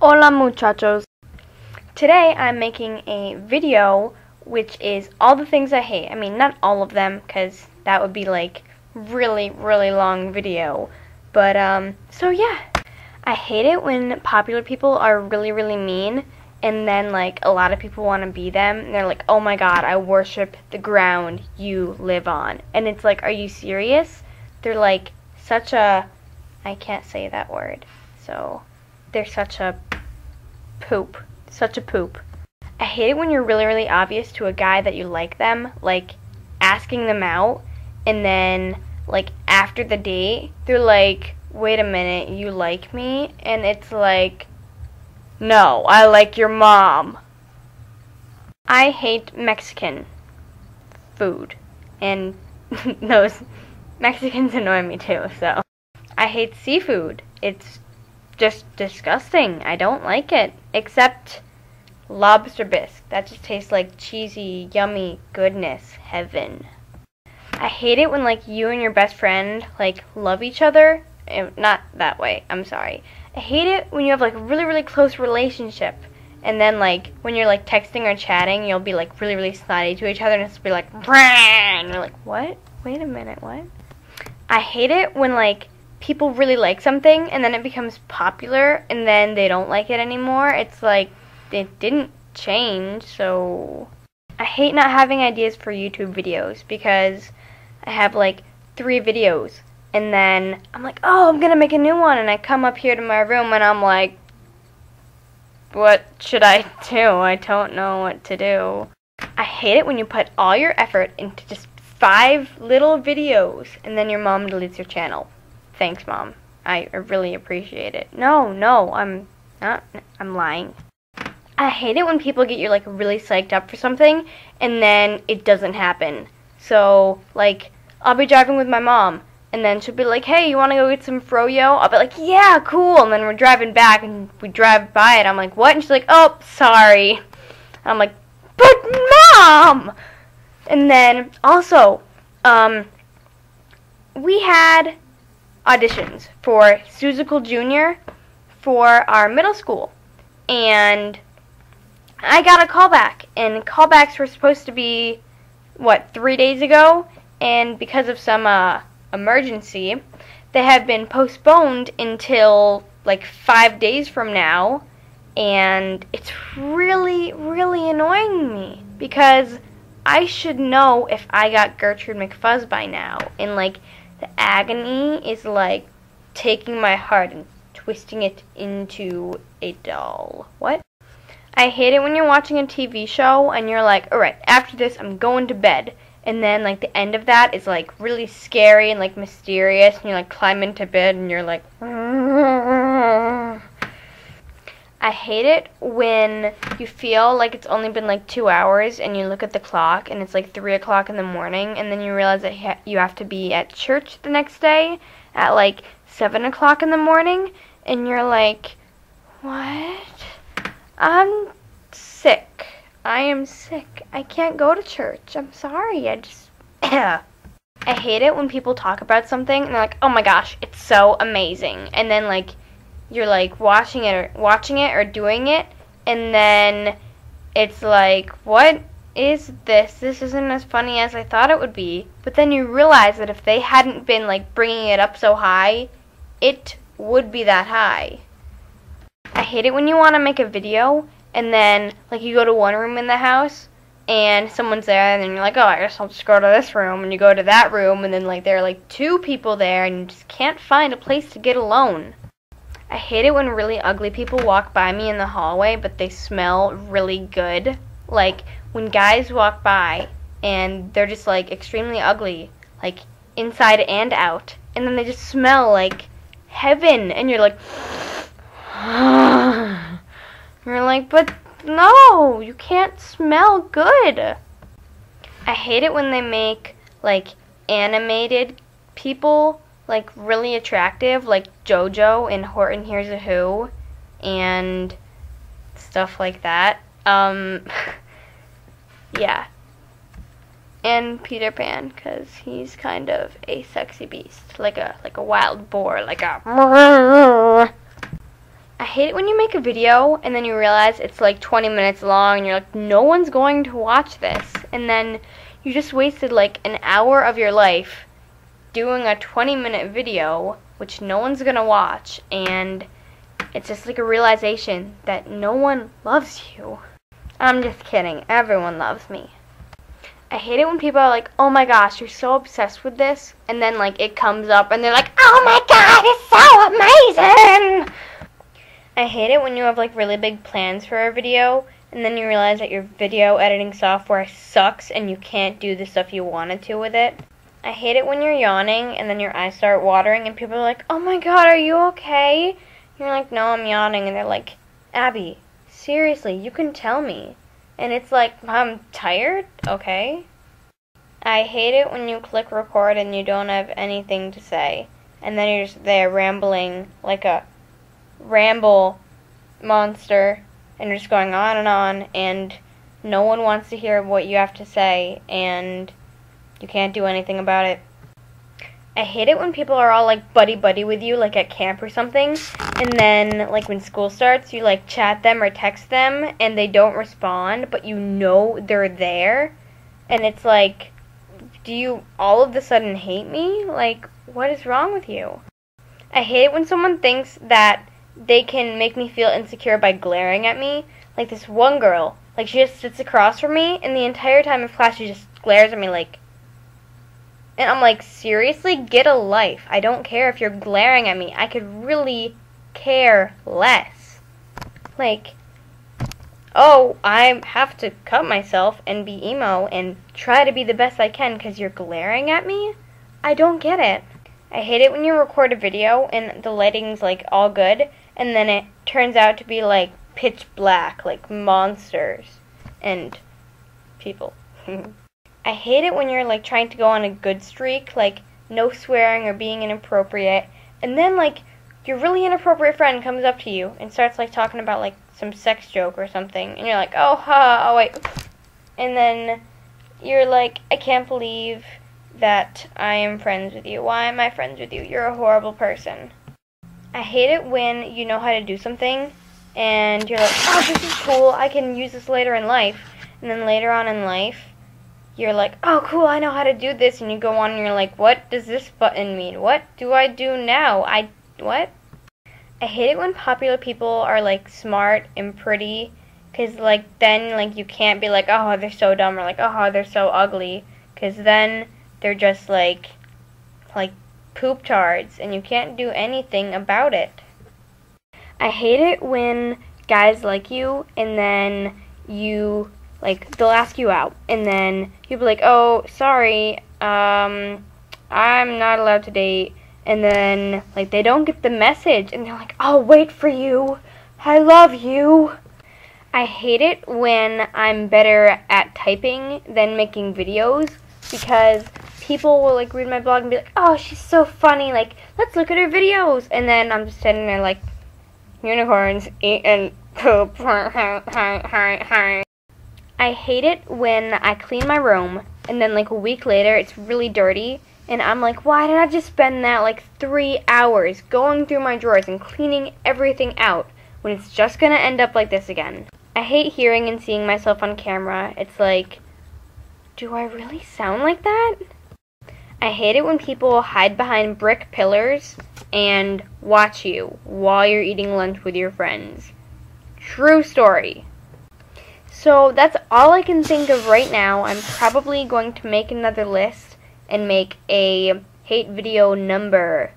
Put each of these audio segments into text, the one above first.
Hola muchachos. Today I'm making a video which is all the things I hate. I mean, not all of them because that would be like really long video. But so yeah. I hate it when popular people are really mean and then like a lot of people want to be them and they're like, "Oh my god, I worship the ground you live on." And it's like, "Are you serious?" They're like such a I can't say that word. So they're such a poop. Such a poop. I hate it when you're really obvious to a guy that you like them, like asking them out, and then like after the date, they're like, "Wait a minute, you like me?" And it's like, "No, I like your mom." I hate Mexican food, and those Mexicans annoy me too, so. I hate seafood. It's just disgusting. I don't like it. Except lobster bisque. That just tastes like cheesy, yummy goodness. Heaven. I hate it when like you and your best friend like love each other. Not that way. I'm sorry. I hate it when you have like a really close relationship. And then like when you're like texting or chatting, you'll be like really snotty to each other and it's be like, "Brrrr," and you're like, "What? Wait a minute, what?" I hate it when like people really like something and then it becomes popular and then they don't like it anymore. It's like it didn't change, so I hate not having ideas for YouTube videos because I have like 3 videos and then I'm like, "Oh, I'm gonna make a new one," and I come up here to my room and I'm like, "What should I do? I don't know what to do." I hate it when you put all your effort into just 5 little videos and then your mom deletes your channel. Thanks, Mom. I really appreciate it. No, I'm not. I'm lying. I hate it when people get you like really psyched up for something and then it doesn't happen. So, like, I'll be driving with my mom and then she'll be like, "Hey, you want to go get some froyo?" I'll be like, "Yeah, cool." And then we're driving back and we drive by it. I'm like, "What?" And she's like, "Oh, sorry." And I'm like, "But Mom!" And then also, we had auditions for Suzical Jr. for our middle school, and I got a callback, and callbacks were supposed to be 3 days ago, and because of some emergency they have been postponed until like 5 days from now, and it's really annoying me because I should know if I got Gertrude McFuzz by now, and like the agony is like taking my heart and twisting it into a doll. What? I hate it when you're watching a TV show and you're like, "Alright, after this I'm going to bed." And then like the end of that is like really scary and like mysterious and you like climb into bed and you're like, I hate it when you feel like it's only been like 2 hours and you look at the clock and it's like 3 o'clock in the morning and then you realize that you have to be at church the next day at like 7 o'clock in the morning and you're like, "What? I'm sick. I am sick. I can't go to church. I'm sorry. I just..." I hate it when people talk about something and they're like, "Oh my gosh, it's so amazing." And then like you're like watching it or doing it, and then it's like, "What is this? This isn't as funny as I thought it would be." But then you realize that if they hadn't been like bringing it up so high, it would be that high. I hate it when you want to make a video and then like you go to one room in the house and someone's there and then you're like, "Oh, I guess I'll just go to this room," and you go to that room and then like there are like 2 people there and you just can't find a place to get alone. I hate it when really ugly people walk by me in the hallway, but they smell really good. Like, when guys walk by, and they're just, like, extremely ugly, like, inside and out, and then they just smell like heaven, and you're like, you're like, "But no, you can't smell good." I hate it when they make, like, animated people like really attractive, like JoJo in Horton Hears a Who and stuff like that. Yeah. And Peter Pan, because he's kind of a sexy beast, like a wild boar, like a... I hate it when you make a video and then you realize it's like 20 minutes long and you're like, no one's going to watch this. And then you just wasted like an hour of your life doing a 20-minute video which no one's going to watch, and it's just like a realization that no one loves you. I'm just kidding. Everyone loves me. I hate it when people are like, oh my gosh, you're so obsessed with this, and then like it comes up and they're like, oh my god, it's so amazing! I hate it when you have like really big plans for a video and then you realize that your video editing software sucks and you can't do the stuff you wanted to with it. I hate it when you're yawning and then your eyes start watering and people are like, oh my god, are you okay? And you're like, no, I'm yawning. And they're like, Abby, seriously, you can tell me. And it's like, I'm tired? Okay. I hate it when you click record and you don't have anything to say. And then you're just there rambling like a ramble monster. And you're just going on and no one wants to hear what you have to say. And you can't do anything about it. I hate it when people are all like buddy-buddy with you, like at camp or something, and then like when school starts, you like chat them or text them, and they don't respond, but you know they're there, and it's like, do you all of a sudden hate me? Like, what is wrong with you? I hate it when someone thinks that they can make me feel insecure by glaring at me. Like this one girl, like she just sits across from me, and the entire time of class she just glares at me like, and I'm like, seriously? Get a life. I don't care if you're glaring at me. I could really care less. Like, oh, I have to cut myself and be emo and try to be the best I can because you're glaring at me? I don't get it. I hate it when you record a video and the lighting's like all good and then it turns out to be like pitch black, like monsters and people. I hate it when you're like trying to go on a good streak, like no swearing or being inappropriate, and then like your really inappropriate friend comes up to you and starts like talking about like some sex joke or something, and you're like, oh ha, oh wait, and then you're like, I can't believe that I am friends with you. Why am I friends with you? You're a horrible person. I hate it when you know how to do something and you're like, oh, this is cool, I can use this later in life, and then later on in life you're like, oh cool, I know how to do this, and you go on and you're like, what does this button mean? What do I do now? What? I hate it when popular people are like smart and pretty, because like then like you can't be like, oh, they're so dumb, or like, oh, they're so ugly, because then they're just like poop tards, and you can't do anything about it. I hate it when guys like you, and then you like, they'll ask you out, and then you'll be like, oh, sorry, I'm not allowed to date, and then, like, they don't get the message, and they're like, I'll wait for you, I love you. I hate it when I'm better at typing than making videos, because people will, like, read my blog and be like, oh, she's so funny, like, let's look at her videos, and then I'm just sitting there like, unicorns eat and poop, I hate it when I clean my room and then like a week later it's really dirty and I'm like, why did I just spend that like 3 hours going through my drawers and cleaning everything out when it's just gonna end up like this again? I hate hearing and seeing myself on camera. It's like, do I really sound like that? I hate it when people hide behind brick pillars and watch you while you're eating lunch with your friends. True story. So that's all I can think of right now. I'm probably going to make another list and make a hate video number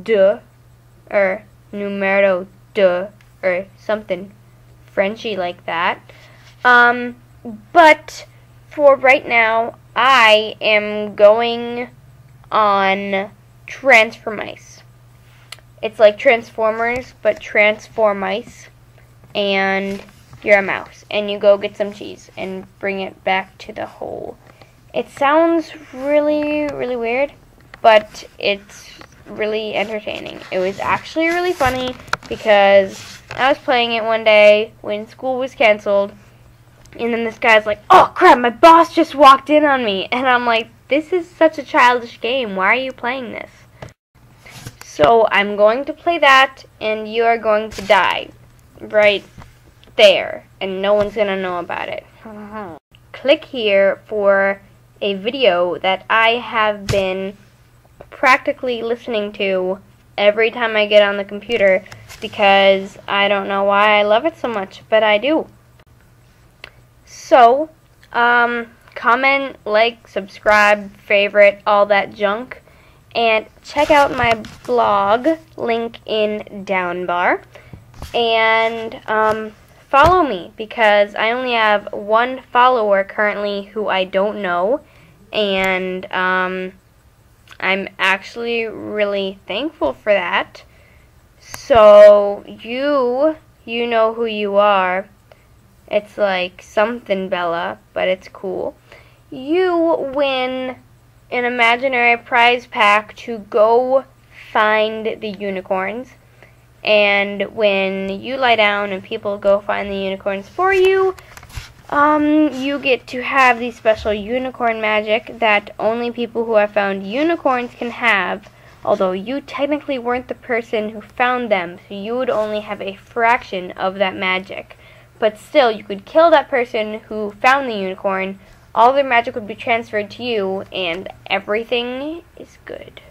deux, or numero deux, or something Frenchy like that. But for right now, I am going on Transformice. It's like Transformers, but Transformice, and you're a mouse, and you go get some cheese and bring it back to the hole. It sounds really, really weird, but it's really entertaining. It was actually really funny because I was playing it one day when school was canceled, and then this guy's like, oh crap, my boss just walked in on me, and I'm like, this is such a childish game, why are you playing this? So I'm going to play that, and you are going to die right there, and no one's gonna know about it. Click here for a video that I have been practically listening to every time I get on the computer, because I don't know why I love it so much, but I do. So, comment, like, subscribe, favorite, all that junk, and check out my blog, link in down bar, and follow me, because I only have one follower currently who I don't know, and I'm actually really thankful for that. So you know who you are. It's like something Bella, but it's cool. You win an imaginary prize pack to go find the unicorns. And when you lie down and people go find the unicorns for you, you get to have the special unicorn magic that only people who have found unicorns can have, although you technically weren't the person who found them, so you would only have a fraction of that magic. But still, you could kill that person who found the unicorn, all their magic would be transferred to you, and everything is good.